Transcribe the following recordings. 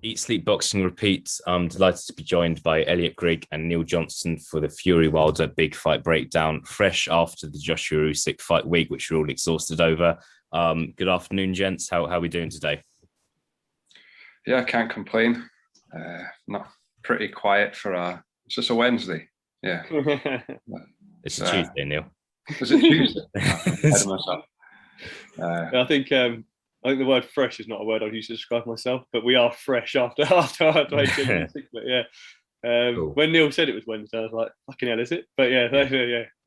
Eat, Sleep, Boxing, Repeat. I'm delighted to be joined by Elliot Grigg and Neil Johnson for the Fury Wilder Big Fight Breakdown, fresh after the Joshua Usyk fight week, which we're all exhausted over. Good afternoon, gents. How are we doing today? Yeah, I can't complain. Not pretty quiet for it's just a Wednesday. Yeah. It's a Tuesday, Neil. Is it Tuesday? Ahead of myself. I think the word fresh is not a word I'd use to describe myself, but we are fresh after I genuinely sick. But yeah. Cool. When Neil said it was Wednesday, I was like, fucking hell, is it? But yeah,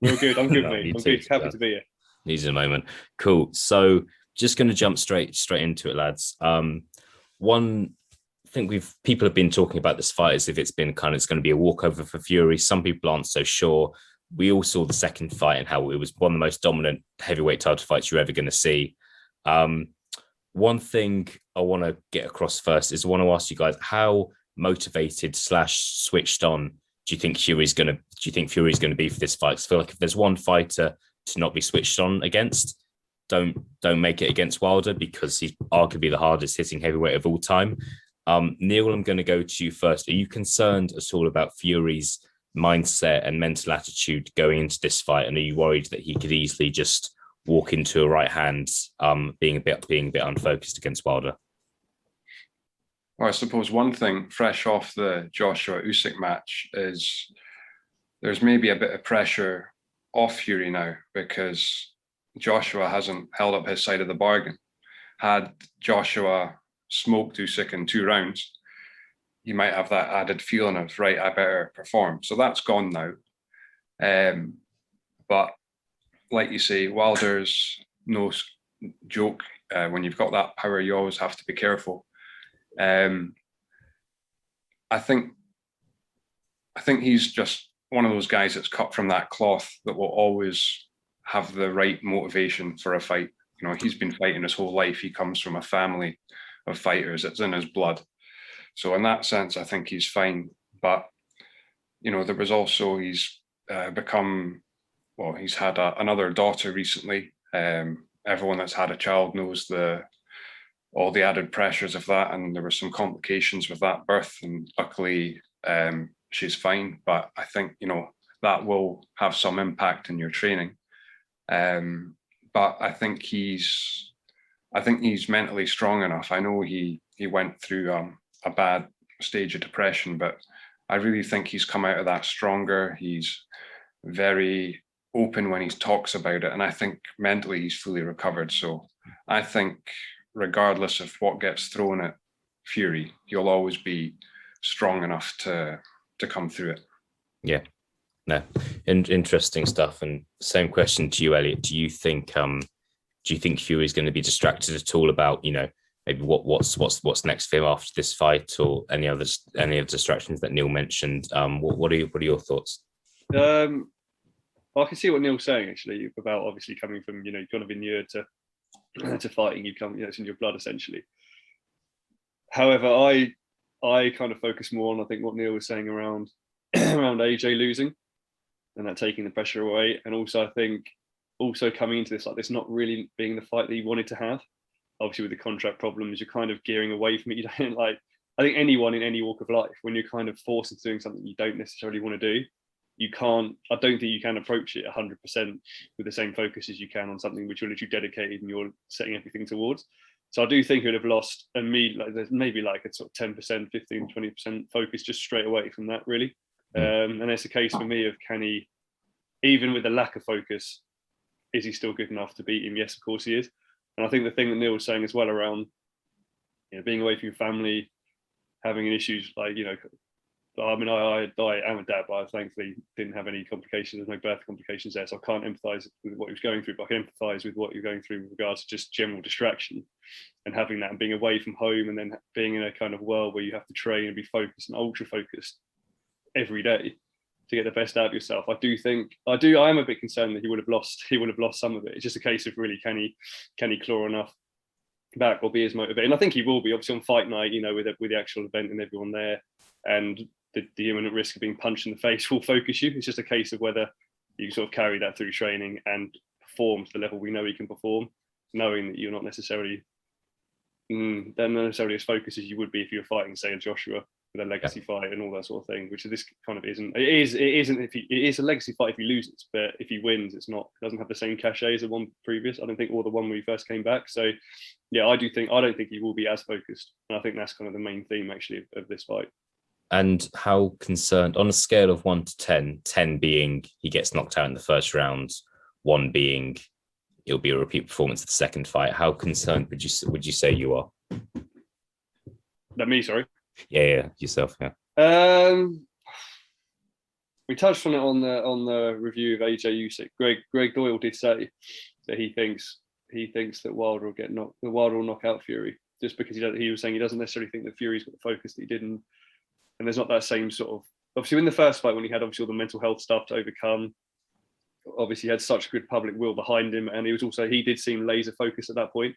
we're good. I'm good, mate. I'm good. Happy to be here. Needs a moment. Cool. So just going to jump straight into it, lads. One thing people have been talking about this fight as if it's going to be a walkover for Fury. Some people aren't so sure. We all saw the second fight and how it was one of the most dominant heavyweight title fights you're ever going to see. One thing I want to get across first is I want to ask you guys, how motivated / switched on do you think Fury's going to be for this fight? I feel like if there's one fighter to not be switched on against, don't make it against Wilder, because he's arguably the hardest hitting heavyweight of all time. Neil, I'm going to go to you first. Are you concerned at all about Fury's mindset and mental attitude going into this fight? And are you worried that he could easily just walk into a right hand, being a bit unfocused against Wilder? Well, I suppose one thing fresh off the Joshua Usyk match is there's maybe a bit of pressure off Fury now, because Joshua hasn't held up his side of the bargain. Had Joshua smoked Usyk in 2 rounds, you might have that added feeling of, right, I better perform. So that's gone now. But like you say, Wilder's no joke. When you've got that power, you always have to be careful. I think he's just one of those guys that's cut from that cloth that will always have the right motivation for a fight. You know, he's been fighting his whole life. He comes from a family of fighters. It's in his blood. So in that sense, I think he's fine. But, you know, there was also, he's he's had another daughter recently. Everyone that's had a child knows all the added pressures of that, and there were some complications with that birth, and luckily she's fine. But I think, you know, that will have some impact in your training. But I think he's mentally strong enough. I know he went through a bad stage of depression, but I really think he's come out of that stronger. He's very open when he talks about it, and I think mentally he's fully recovered. So I think regardless of what gets thrown at Fury, he'll always be strong enough to come through it. Yeah, no, interesting stuff. And same question to you, Elliot. Do you think Fury's going to be distracted at all about, you know, maybe what's next for him after this fight, or any of the distractions that Neil mentioned? What are your thoughts? Well, I can see what Neil's saying actually about obviously coming from, you know, kind of inured to fighting. You come, you know, it's in your blood essentially. However, I kind of focus more on, I think, what Neil was saying around AJ losing and that taking the pressure away, and also I think also coming into this, like, this not really being the fight that he wanted to have. Obviously with the contract problems, you're kind of gearing away from it. You don't, like, I think anyone in any walk of life, when you're kind of forced into doing something you don't necessarily want to do, I don't think you can approach it 100% with the same focus as you can on something which you're literally dedicated and you're setting everything towards. So I do think he would have lost immediately. Like, there's maybe like a sort of 10%, 15, 20% focus just straight away from that, really. And it's a case for me of, can he, even with the lack of focus, is he still good enough to beat him? Yes, of course he is. And I think the thing that Neil was saying as well around, you know, being away from your family, having issues like, you know, I mean, I am a dad, but I thankfully didn't have any complications. There's no birth complications there, so I can't empathise with what he was going through, but I can empathise with what you're going through with regards to just general distraction and having that and being away from home, and then being in a kind of world where you have to train and be focused and ultra focused every day to get the best out of yourself. I am a bit concerned that he would have lost some of it. It's just a case of really, can he claw enough back or be as motivated? And I think he will be, obviously on fight night, you know, with the actual event and everyone there, and the imminent risk of being punched in the face will focus you. It's just a case of whether you sort of carry that through training and perform to the level we know he can perform, knowing that you're not necessarily They're not necessarily as focused as you would be if you were fighting, say, a Joshua with a legacy fight and all that sort of thing, which this kind of isn't. It isn't. If it is a legacy fight if he loses, but if he wins, it doesn't have the same cachet as the one previous. I don't think, or the one when he first came back. So, yeah, I don't think he will be as focused, and I think that's kind of the main theme actually of this fight. And how concerned, on a scale of 1 to 10, 10 being he gets knocked out in the first round, 1 being it'll be a repeat performance of the second fight, how concerned would you say you are? That me, sorry. Yeah, yourself. Yeah. We touched on it on the review of AJ Usyk. Greg Doyle did say that he thinks that Wilder will knock out Fury, just because he was saying he doesn't necessarily think that Fury's got the focus that he didn't, and there's not that same sort of, obviously in the first fight when he had obviously all the mental health stuff to overcome, obviously he had such good public will behind him, and he did seem laser focused at that point.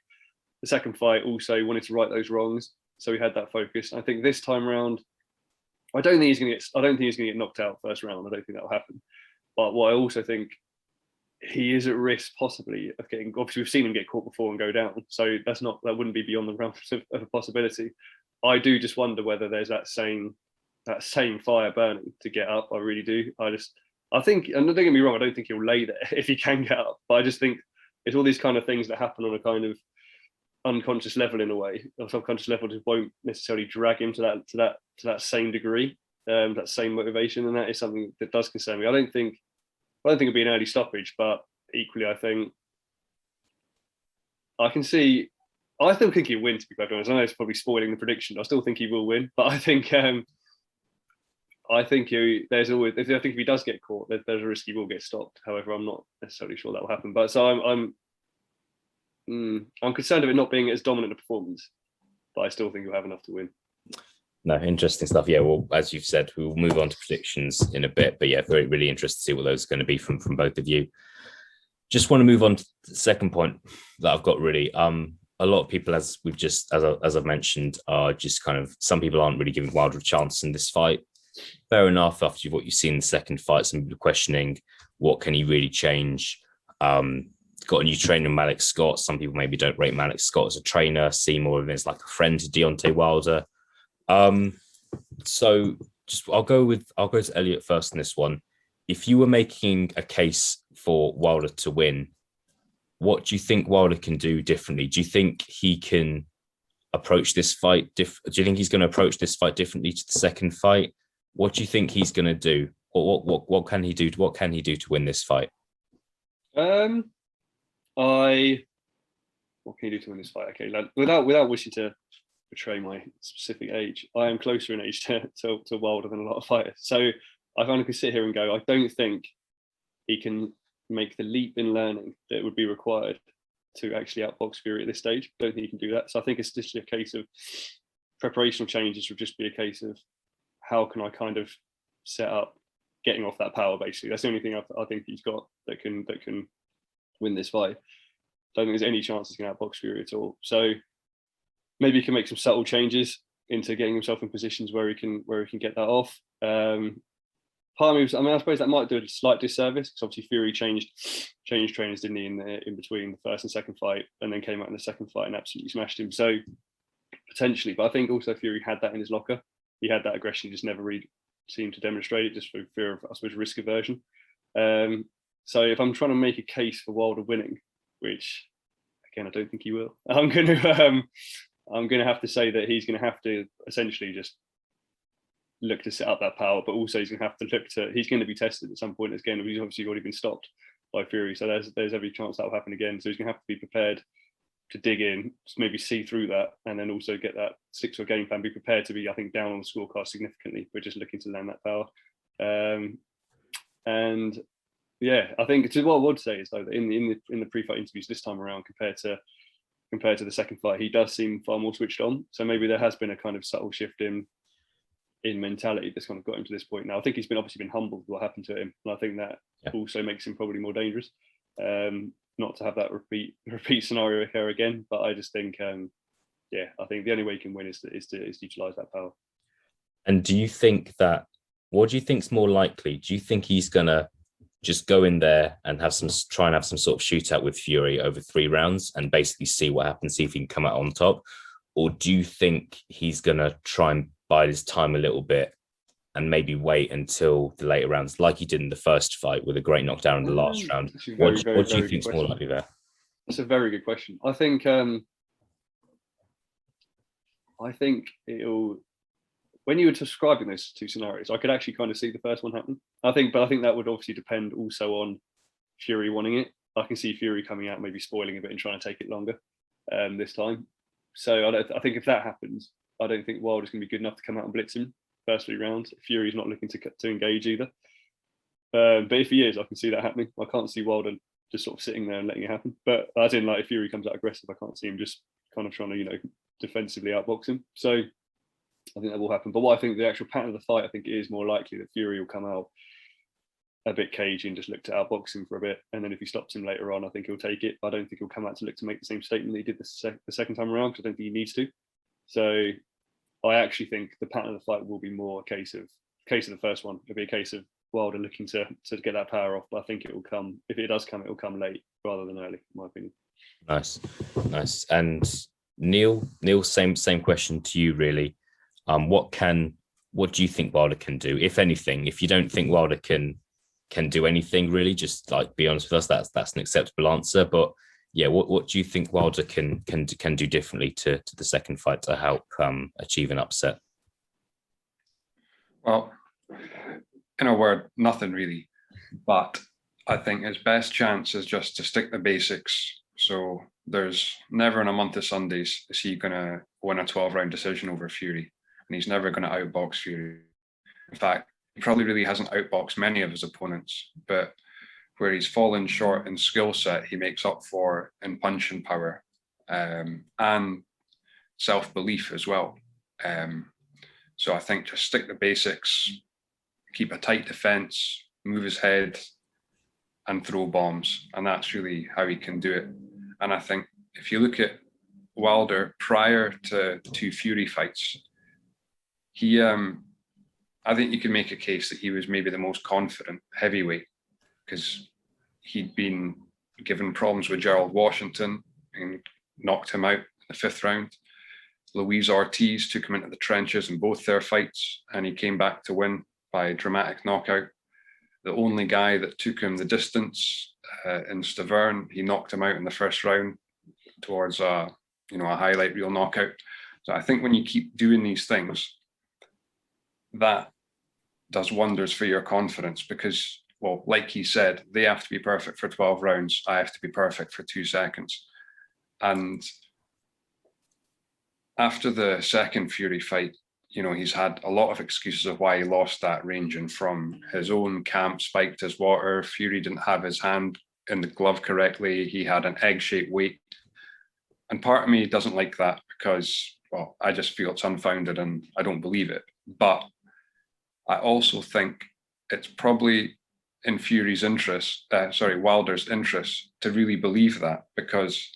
The second fight also wanted to right those wrongs, so he had that focus. I think this time around, I don't think he's going to get knocked out first round. I don't think that will happen. But what I also think, he is at risk possibly of getting. Obviously, we've seen him get caught before and go down, so that wouldn't be beyond the realms of a possibility. I do just wonder whether there's that same fire burning to get up. I really do. I think, and don't get me wrong, I don't think he'll lay there if he can get up. But I just think it's all these kind of things that happen on a kind of unconscious level in a way, or subconscious level, just won't necessarily drag him to that same degree, that same motivation, and that is something that does concern me. I don't think it'll be an early stoppage, but equally, I think I can see. I still think he'll win. To be quite honest, I know it's probably spoiling the prediction. I still think he will win, but I think there's always. I think if he does get caught, there's a risk he will get stopped. However, I'm not necessarily sure that will happen. But so I'm concerned of it not being as dominant a performance, but I still think he'll have enough to win. No, interesting stuff. Yeah, well, as you've said, we will move on to predictions in a bit. But yeah, very, really interested to see what those are going to be from both of you. Just want to move on to the second point that I've got really. A lot of people, as I've mentioned, are just kind of, some people aren't really giving Wilder a chance in this fight. Fair enough, after what you've seen in the second fight, some people are questioning what can he really change. Got a new trainer, Malik Scott. Some people maybe don't rate Malik Scott as a trainer, see more of him as like a friend to Deontay Wilder. So just I'll go to Elliot first in this one. If you were making a case for Wilder to win, what do you think Wilder can do differently? Do you think he can approach this fight? Do you think he's going to approach this fight differently to the second fight? What do you think he's going to do? What can he do? What can he do to win this fight? What can you do to win this fight? Okay, without wishing to betray my specific age, I am closer in age to Wilder than a lot of fighters. So I kind of can sit here and go, I don't think he can make the leap in learning that would be required to actually outbox Fury at this stage. I don't think he can do that. So I think it's just a case of preparational changes. Would just be a case of how can I kind of set up getting off that power. Basically, that's the only thing I think he's got that can win this fight. Don't think there's any chance he's going to outbox Fury at all. So maybe he can make some subtle changes into getting himself in positions where he can get that off. Part of me, I suppose that might do a slight disservice because obviously Fury changed trainers, didn't he, in between the first and second fight, and then came out in the second fight and absolutely smashed him. So potentially, but I think also Fury had that in his locker. He had that aggression, he just never really seemed to demonstrate it, just for fear of, I suppose, risk aversion. So if I'm trying to make a case for Wilder winning, which again I don't think he will, I'm going to have to say that he's going to have to essentially just look to set up that power, but also he's going to have to he's going to be tested at some point again. He's obviously already been stopped by Fury, so there's every chance that will happen again. So he's going to have to be prepared to dig in, maybe see through that, and then also get that stick to a game plan. Be prepared to be, I think, down on the scorecard significantly. We're just looking to land that power. And yeah, I think what I would say is though that in the pre-fight interviews this time around, compared to the second fight, he does seem far more switched on. So maybe there has been a kind of subtle shift in mentality that's kind of got him to this point now. I think he's obviously been humbled with what happened to him, and I think that also makes him probably more dangerous. Not to have that repeat scenario occur again, but I just think, I think the only way he can win is to utilize that power. And do you think what do you think's more likely? Do you think he's gonna just go in there and try and have some sort of shootout with Fury over 3 rounds and basically see what happens, see if he can come out on top? or do you think he's going to try and bide his time a little bit and maybe wait until the later rounds, like he did in the first fight with a great knockdown in the last round? What do you think is more likely there? That's a very good question. I think it'll. When you were describing those two scenarios, I could actually kind of see the first one happen. I think that would obviously depend also on Fury wanting it. I can see Fury coming out, maybe spoiling a bit and trying to take it longer this time. So I think if that happens, I don't think Wilder's going to be good enough to come out and blitz him first 3 rounds. Fury's not looking to engage either. But if he is, I can see that happening. I can't see Wilder just sort of sitting there and letting it happen. But as in, like, if Fury comes out aggressive, I can't see him just kind of trying to, defensively outbox him. So I think that will happen. But what I think the actual pattern of the fight, I think it is more likely that Fury will come out a bit cagey and just look to outbox him for a bit. And then if he stops him later on, I think he'll take it. I don't think he'll come out to look to make the same statement that he did the second time around, because I don't think he needs to. So I actually think the pattern of the fight will be more a case of the first one. It'll be a case of Wilder looking to get that power off. But I think it will come, if it does come, it will come late rather than early, in my opinion. Nice. And Neil, same question to you, really. What do you think Wilder can do, if anything? If you don't think Wilder can do anything, really, just like be honest with us. That's an acceptable answer. But yeah, what do you think Wilder can do differently to the second fight to help achieve an upset? Well, in a word, nothing really. But I think his best chance is just to stick to basics. So there's never in a month of Sundays is he going to win a 12-round decision over Fury. And he's never going to outbox Fury. In fact, he probably really hasn't outboxed many of his opponents, but where he's fallen short in skill set, he makes up for in punching power and self-belief as well. So I think just stick to basics, keep a tight defense, move his head, and throw bombs. And that's really how he can do it. And I think if you look at Wilder prior to the 2 Fury fights, I think you can make a case that he was maybe the most confident heavyweight, because he'd been given problems with Gerald Washington and knocked him out in the 5th round. Luis Ortiz took him into the trenches in both their fights, and he came back to win by a dramatic knockout. The only guy that took him the distance in Stavern, he knocked him out in the 1st round towards a highlight reel knockout. So I think when you keep doing these things, that does wonders for your confidence, because, well, like he said, they have to be perfect for 12 rounds. I have to be perfect for 2 seconds. And after the second Fury fight, he's had a lot of excuses of why he lost that, ranging from his own camp spiked his water, Fury didn't have his hand in the glove correctly, he had an egg-shaped weight. And part of me doesn't like that because, well, I just feel it's unfounded and I don't believe it. But I also think it's probably in Wilder's interest to really believe that, because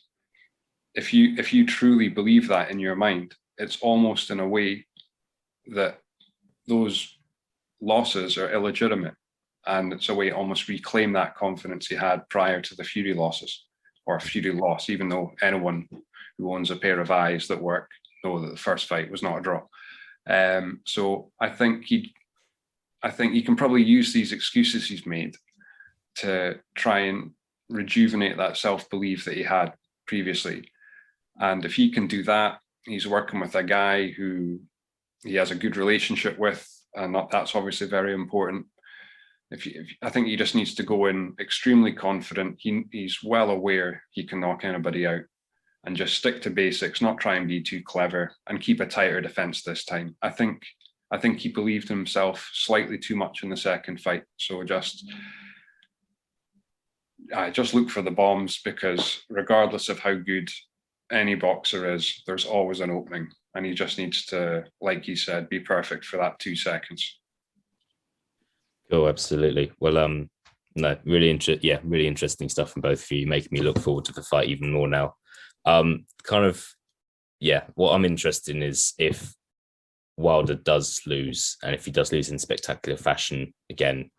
if you truly believe that in your mind, it's almost in a way that those losses are illegitimate, and it's a way to almost reclaim that confidence he had prior to the Fury losses, or Fury loss, even though anyone who owns a pair of eyes that work know that the first fight was not a draw. So I think he can probably use these excuses he's made to try and rejuvenate that self-belief that he had previously. And if he can do that, he's working with a guy who he has a good relationship with, and that's obviously very important. I think he just needs to go in extremely confident. He's well aware he can knock anybody out, and just stick to basics, not try and be too clever, and keep a tighter defense this time. I think he believed himself slightly too much in the second fight. So just look for the bombs, because regardless of how good any boxer is, there's always an opening, and he just needs to, like he said, be perfect for that 2 seconds. Oh, absolutely. Well, no, really interesting stuff from both of you, making me look forward to the fight even more now. What I'm interested in is if Wilder does lose, and if he does lose in spectacular fashion again,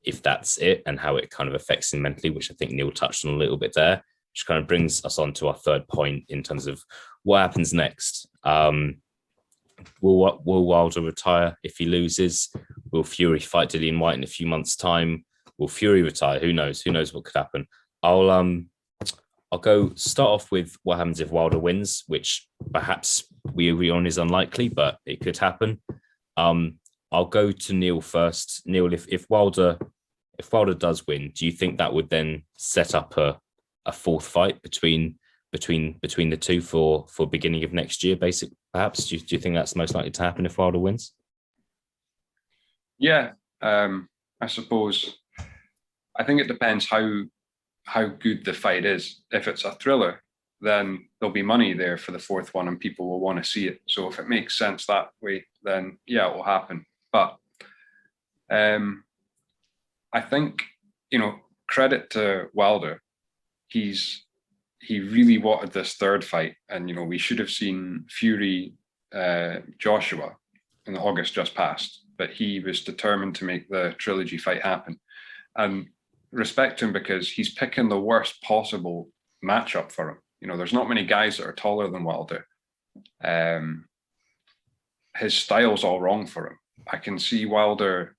if that's it, and how it kind of affects him mentally, which I think Neil touched on a little bit there, which kind of brings us on to our third point in terms of what happens next. Will Wilder retire if he loses? Will Fury fight Dillian White in a few months' time? Will Fury retire? Who knows? Who knows what could happen? I'll go start off with what happens if Wilder wins, which perhaps we agree on is unlikely, but it could happen. I'll go to Neil first. Neil, if Wilder does win, do you think that would then set up a fourth fight between the two for beginning of next year, basically? Perhaps do you think that's most likely to happen if Wilder wins? Yeah, I suppose. I think it depends how good the fight is. If it's a thriller, then there'll be money there for the fourth one and people will want to see it. So if it makes sense that way, then yeah, it will happen. But I think, credit to Wilder. He really wanted this third fight. And, we should have seen Fury Joshua in August just passed, but he was determined to make the trilogy fight happen. And respect to him because he's picking the worst possible matchup for him. There's not many guys that are taller than Wilder. His style's all wrong for him. I can see Wilder.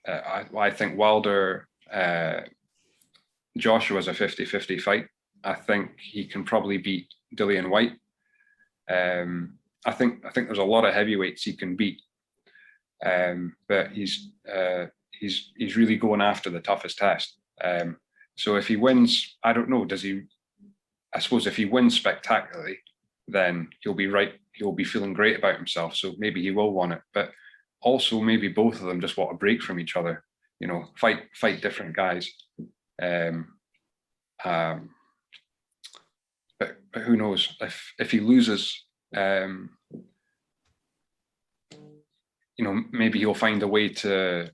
I think Wilder Joshua's a 50-50 fight. I think he can probably beat Dillian White. I think there's a lot of heavyweights he can beat, but he's really going after the toughest test. So if he wins, I don't know, does he? I suppose if he wins spectacularly, then he'll be right. He'll be feeling great about himself. So maybe he will want it, but also maybe both of them just want a break from each other. Fight different guys. But who knows if he loses? Maybe he'll find a way to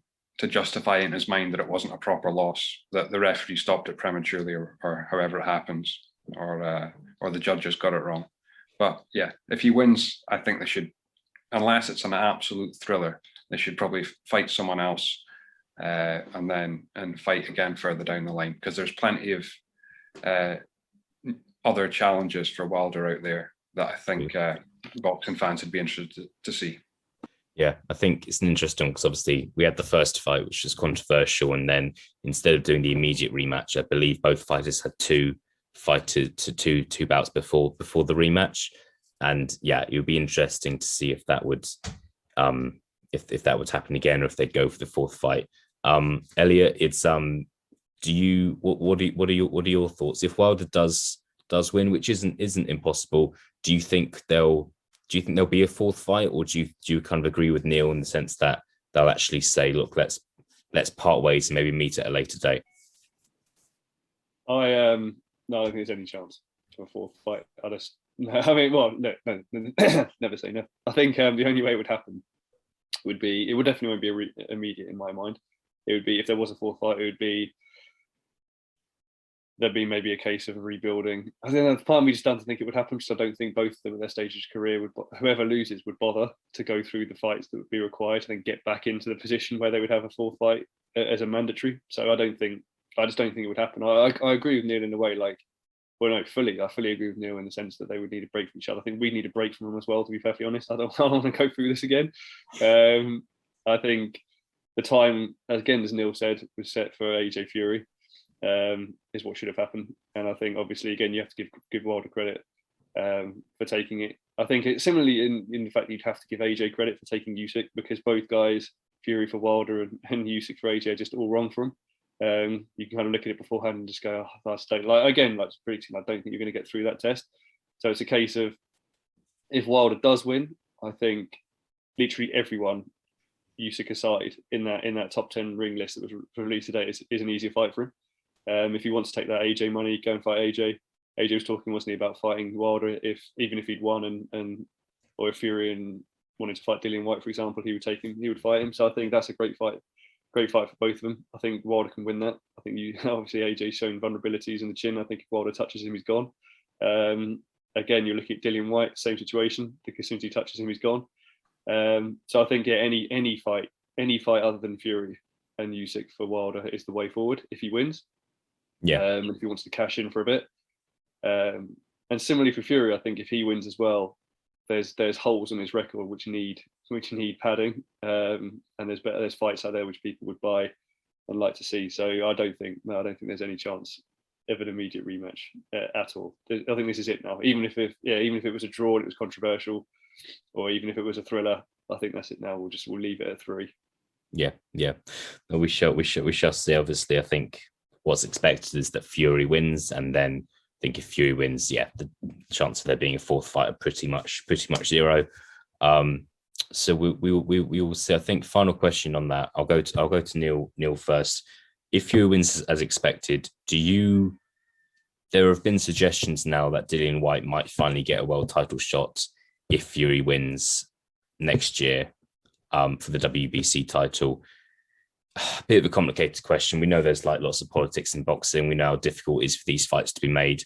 justify in his mind that it wasn't a proper loss, that the referee stopped it prematurely, or however it happens, or the judges got it wrong. But yeah, if he wins, I think they should, unless it's an absolute thriller, they should probably fight someone else and fight again further down the line, because there's plenty of other challenges for Wilder out there that I think boxing fans would be interested to see. Yeah, I think it's an interesting because obviously we had the first fight, which was controversial, and then instead of doing the immediate rematch, I believe both fighters had two bouts before the rematch, and yeah, it would be interesting to see if that would if that would happen again, or if they'd go for the fourth fight. Elliot, it's what are your thoughts if Wilder does win, which isn't impossible? Do you think there'll be a fourth fight, or do you kind of agree with Neil in the sense that they'll actually say, look, let's part ways and maybe meet at a later date? No, I don't think there's any chance for a fourth fight. No, never say no. I think the only way it would happen would be, it would definitely be immediate in my mind. It would be, if there was a fourth fight, there'd be maybe a case of rebuilding. I think the part of me just doesn't think it would happen, because I don't think both of them at their stage of career whoever loses would bother to go through the fights that would be required to then get back into the position where they would have a fourth fight as a mandatory. So I just don't think it would happen. I agree with Neil in a way, I fully agree with Neil in the sense that they would need a break from each other. I think we need a break from them as well, to be perfectly honest. I don't want to go through this again. I think the time, again, as Neil said, was set for AJ Fury. Is what should have happened, and I think obviously again you have to give Wilder credit for taking it. I think it's similarly in the fact that you'd have to give AJ credit for taking Usyk, because both guys, Fury for Wilder and Usyk for AJ, are just all wrong for him. You can kind of look at it beforehand and just go, oh, that's predicting, I don't think you're going to get through that test. So it's a case of, if Wilder does win, I think literally everyone, Usyk aside, in that top 10 ring list that was released today is an easier fight for him. If he wants to take that AJ money, go and fight AJ. AJ was talking, wasn't he, about fighting Wilder even if he'd won, or if Fury wanted to fight Dillian White, for example, he would fight him. So I think that's a great fight for both of them. I think Wilder can win that. I think obviously AJ's shown vulnerabilities in the chin. I think if Wilder touches him, he's gone. Again, you're looking at Dillian White, same situation, because as soon as he touches him, he's gone. So I think any fight other than Fury and Usyk for Wilder is the way forward if he wins. Yeah. If he wants to cash in for a bit. And similarly for Fury, I think if he wins as well, there's holes in his record which need padding, and there's fights out there which people would buy and like to see. So I don't think there's any chance of an immediate rematch at all. I think this is it now. Even if it was a draw and it was controversial, or even if it was a thriller, I think that's it now. We'll leave it at 3. Yeah. We shall see. Obviously, I think what's expected is that Fury wins, and then I think if Fury wins, the chance of there being a fourth fight are pretty much 0. So we will see. I think final question on that. I'll go to Neil first. If Fury wins as expected, there have been suggestions now that Dillian Whyte might finally get a world title shot if Fury wins next year for the WBC title. A bit of a complicated question. We know there's like lots of politics in boxing. We know how difficult it is for these fights to be made.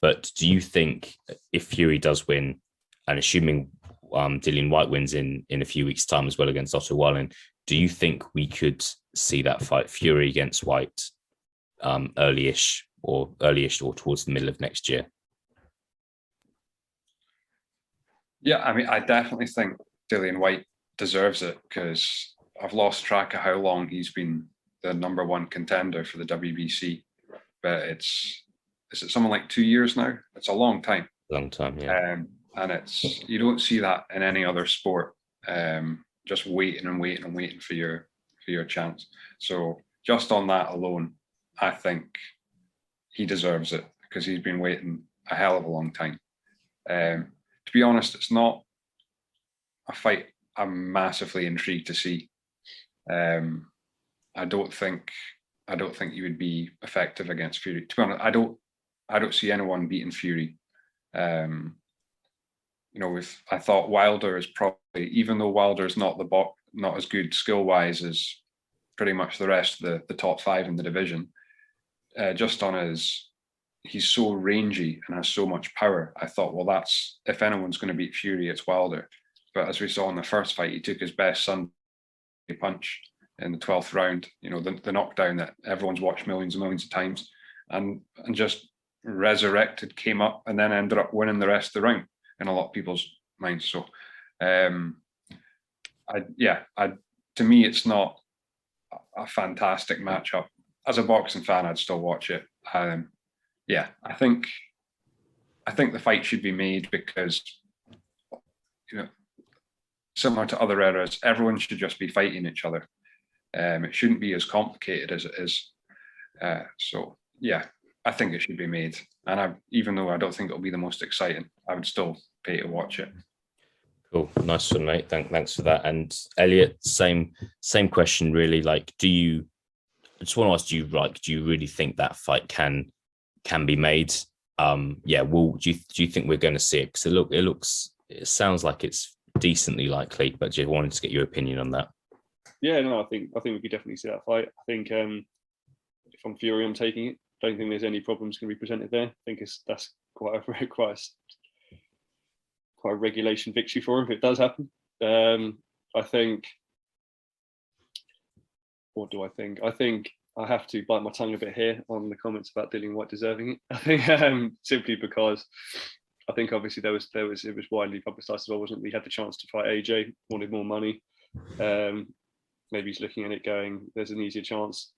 But do you think if Fury does win, and assuming Dillian Whyte wins in a few weeks' time as well against Otto Wallin, do you think we could see that fight, Fury against Whyte, early-ish or towards the middle of next year? Yeah, I mean, I definitely think Dillian Whyte deserves it, because I've lost track of how long he's been the number one contender for the WBC, but is it something like 2 years now? It's a long time. Long time, yeah. And you don't see that in any other sport. Just waiting and waiting and waiting for your chance. So just on that alone, I think he deserves it, because he's been waiting a hell of a long time. To be honest, it's not a fight I'm massively intrigued to see. I don't think he would be effective against Fury. To be honest, I don't see anyone beating Fury. I thought Wilder is probably, even though Wilder is not as good skill wise as pretty much the rest of the top 5 in the division, just on he's so rangy and has so much power. I thought, well, that's, if anyone's going to beat Fury, it's Wilder. But as we saw in the first fight, he took his best Sunday punch in the 12th round, the knockdown that everyone's watched millions and millions of times, and just resurrected, came up, and then ended up winning the rest of the round in a lot of people's minds. So, to me, it's not a fantastic matchup. As a boxing fan, I'd still watch it. I think the fight should be made because, similar to other eras, everyone should just be fighting each other. It shouldn't be as complicated as it is. I think it should be made. And even though I don't think it'll be the most exciting, I would still pay to watch it. Cool, nice one, mate. Thanks for that. And Elliot, same question, really. Like, I just want to ask you, do you really think that fight can be made? Do you think we're going to see it? Because it sounds like it's decently likely, but just wanted to get your opinion on that. Yeah, no, I think we could definitely see that fight. I think if I'm Fury, I'm taking it. Don't think there's any problems going to be presented there. I think that's quite a regulation victory for him if it does happen. I think. What do I think? I think I have to bite my tongue a bit here on the comments about Dillian Whyte deserving it. I think simply because I think obviously it was widely publicised as well, wasn't it? We had the chance to fight AJ, wanted more money. Maybe he's looking at it going, there's an easier chance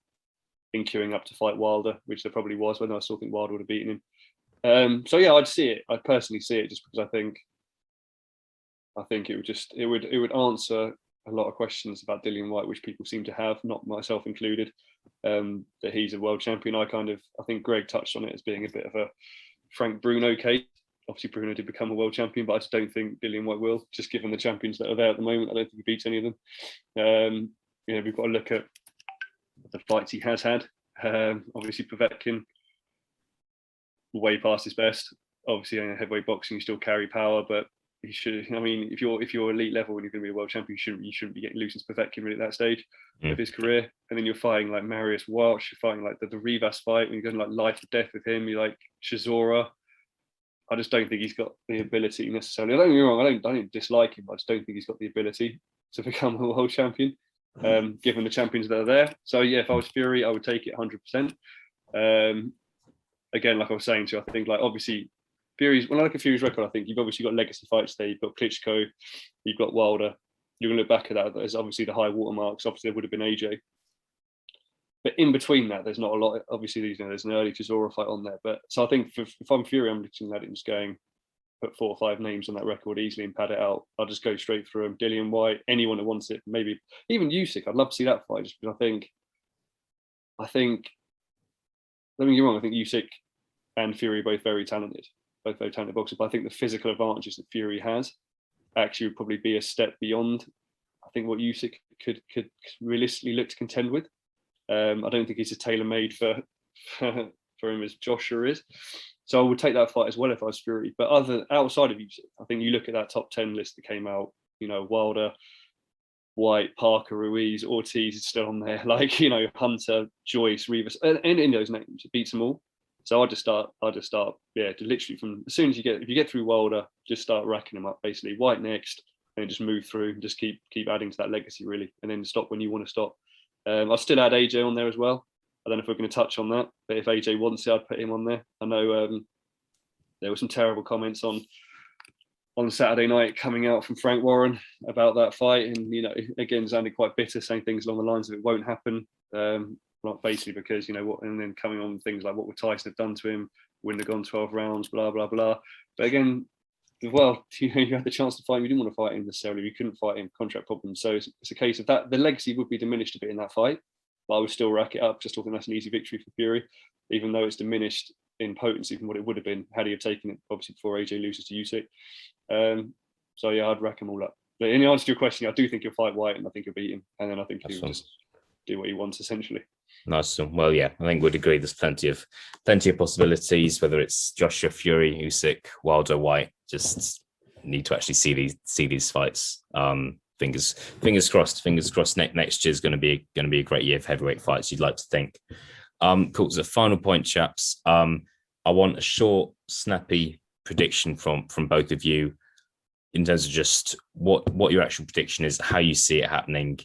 in queuing up to fight Wilder, which there probably was, when I still think Wilder would have beaten him. I'd see it. I'd personally see it, just because I think it would answer a lot of questions about Dillian Whyte, which people seem to have, not myself included, that he's a world champion. I think Greg touched on it as being a bit of a Frank Bruno case. Obviously, Bruno did become a world champion, but I just don't think Dillian Whyte will, just given the champions that are there at the moment. I don't think he beats any of them. We've got to look at the fights he has had. Obviously, Povetkin, way past his best. Obviously, in heavyweight boxing, you still carry power, but he should. I mean, if you're elite level and you're going to be a world champion, you shouldn't be getting losing to Povetkin really at that stage of his career. And then you're fighting like Marius Walsh, you're fighting like the Rivas fight, when you're going like life or death with him. You're like Chisora. I just don't think he's got the ability necessarily. Don't get me wrong, I don't dislike him. I just don't think he's got the ability to become a world champion, given the champions that are there. So yeah, if I was Fury, I would take it 100%. Again, like I was saying to you, I think like obviously When I look at Fury's record, I think you've obviously got legacy fights there. You've got Klitschko, you've got Wilder. You're going to look back at that as obviously the high watermarks. Obviously, there would have been AJ. But in between that, there's not a lot. Obviously, there's an early Chisora fight on there. But so I think if I'm Fury, I'm looking at it and just going, put 4 or 5 names on that record easily and pad it out. I'll just go straight through them. Dillian White, anyone that wants it, maybe even Usyk. I'd love to see that fight just because I think, don't get me wrong, I think Usyk and Fury are both very talented boxers. But I think the physical advantages that Fury has actually would probably be a step beyond, I think, what Usyk could realistically look to contend with. I don't think he's as tailor-made for him as Joshua is. So I would take that fight as well if I was Fury. But outside of Usyk, I think you look at that top 10 list that came out, Wilder, White, Parker, Ruiz, Ortiz is still on there. Hunter, Joyce, Rivas, and in those names, it beats them all. So I'll just start, literally from as soon as if you get through Wilder, just start racking them up, basically. White next, and just move through and just keep adding to that legacy, really, and then stop when you want to stop. I'll still add AJ on there as well. I don't know if we're going to touch on that, but if AJ wants it, I'd put him on there. I know there were some terrible comments on Saturday night coming out from Frank Warren about that fight, and again sounded quite bitter, saying things along the lines of it won't happen. Not basically because and then coming on things like what would Tyson have done to him? Wouldn't have gone 12 rounds, blah blah blah. But again, well, you had the chance to fight him. You didn't want to fight him necessarily. You couldn't fight him, contract problems. So it's a case of that. The legacy would be diminished a bit in that fight, but I would still rack it up. Just talking, that's an easy victory for Fury, even though it's diminished in potency from what it would have been had he have taken it, obviously, before AJ loses to Usyk. So yeah, I'd rack them all up. But in answer to your question, I do think he'll fight White, and I think he'll beat him, and then I think he'll just do what he wants, essentially. Nice. Well, yeah, I think we'd agree. There's plenty of possibilities. Whether it's Joshua, Fury, Usyk, Wilder, White, just need to actually see these fights. Fingers crossed. Next year is going to be a great year for heavyweight fights. You'd like to think. Cool. As a final point, chaps, I want a short, snappy prediction from both of you in terms of just what your actual prediction is, how you see it happening.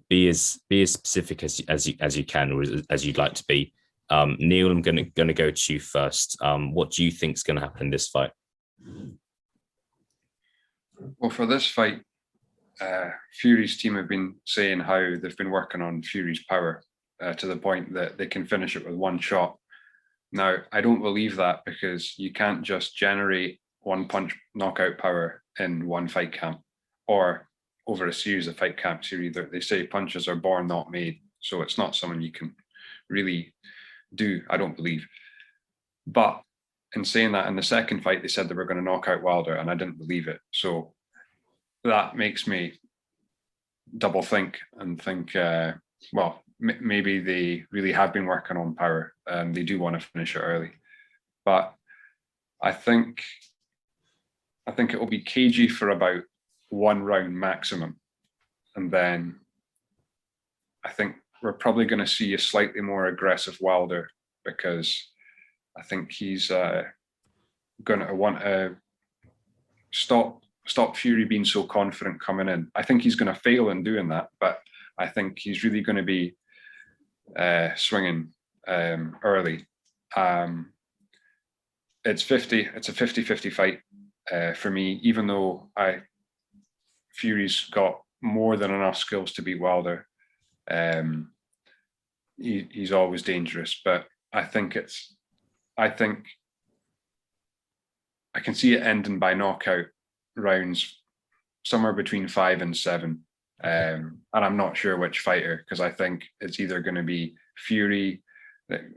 Be as specific as you can, or as you'd like to be. Neil, I'm going to go to you first. What do you think is going to happen in this fight? Well, for this fight, Fury's team have been saying how they've been working on Fury's power to the point that they can finish it with one shot. Now, I don't believe that, because you can't just generate one punch knockout power in one fight camp or over a series of fight camps. They say punches are born, not made. So it's not something you can really do, I don't believe. But in saying that, in the second fight, they said they were going to knock out Wilder, and I didn't believe it. So that makes me double think and think, maybe they really have been working on power and they do want to finish it early. But I think it will be cagey for about one round maximum. And then I think we're probably going to see a slightly more aggressive Wilder, because I think he's going to want to stop Fury being so confident coming in. I think he's going to fail in doing that, but I think he's really going to be swinging early. It's a 50-50 fight for me, even though Fury's got more than enough skills to beat Wilder. He's always dangerous, but I can see it ending by knockout rounds somewhere between 5 and 7. And I'm not sure which fighter, because I think it's either going to be Fury,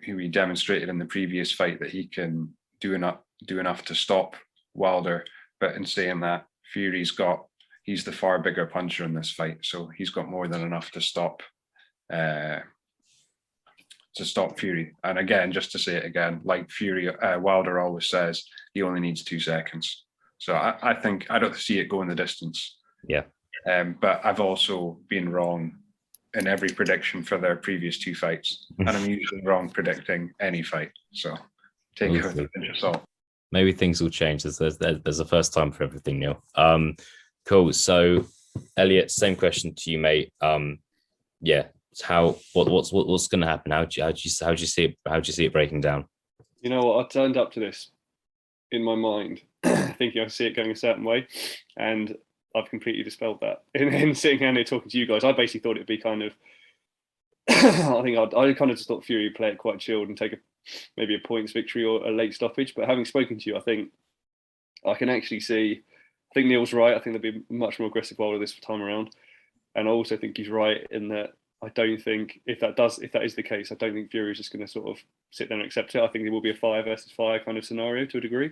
who he demonstrated in the previous fight that he can do enough to stop Wilder. But in saying that, he's the far bigger puncher in this fight, so he's got more than enough to stop Fury. And again, just to say it again, like Wilder always says, he only needs 2 seconds. So I think I don't see it going the distance. Yeah. But I've also been wrong in every prediction for their previous 2 fights, and I'm usually wrong predicting any fight. So take it with a pinch of salt. Maybe things will change. There's a first time for everything, Neil. Cool. So, Elliot, same question to you, mate. What's going to happen? How do you see it breaking down? You know what? I turned up to this in my mind, thinking I see it going a certain way, and I've completely dispelled that. In sitting down here talking to you guys, I basically thought it'd be kind of. I kind of just thought Fury would play it quite chilled and take maybe a points victory or a late stoppage. But having spoken to you, I think I can actually see. I think Neil's right. I think there'll be much more aggressive Wilder this time around, and I also think he's right in that I don't think if that is the case, I don't think Fury is just going to sort of sit there and accept it. I think it will be a fire versus fire kind of scenario to a degree.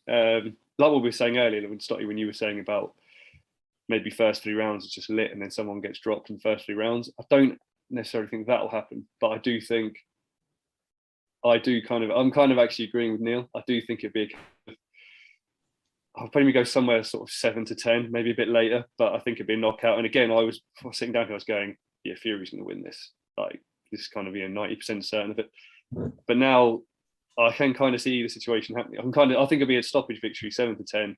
Like what we were saying earlier, when you were saying about maybe first 3 rounds is just lit and then someone gets dropped in the first 3 rounds. I don't necessarily think that'll happen, but I do think I'm kind of actually agreeing with Neil. I do think it'd be I'll probably go somewhere sort of 7-10, maybe a bit later, but I think it'd be a knockout. And again, I was sitting down here, I was going, yeah, Fury's going to win this. Like, this is kind of 90% certain of it. But now I can kind of see the situation happening. I think it'll be a stoppage victory, 7-10,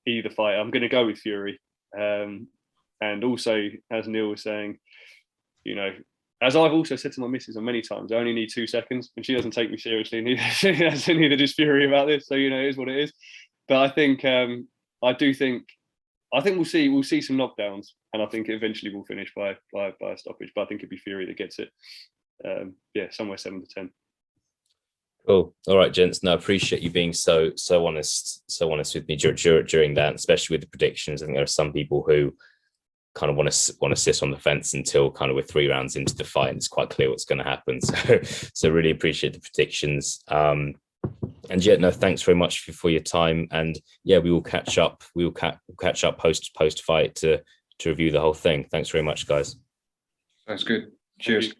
either fight. I'm going to go with Fury. And also, as Neil was saying, as I've also said to my missus on many times, I only need 2 seconds, and she doesn't take me seriously. Neither does Fury about this. So it is what it is. But I think we'll see some knockdowns, and I think eventually we'll finish by a stoppage. But I think it'd be Fury that gets it. Somewhere 7-10. Cool. All right, gents. No, I appreciate you being so honest with me during that, especially with the predictions. I think there are some people who kind of want to sit on the fence until kind of we're 3 rounds into the fight and it's quite clear what's going to happen. So really appreciate the predictions. And yeah, no, thanks very much for your time. And yeah, we will catch up. We will catch up post fight to review the whole thing. Thanks very much, guys. Sounds good. Cheers.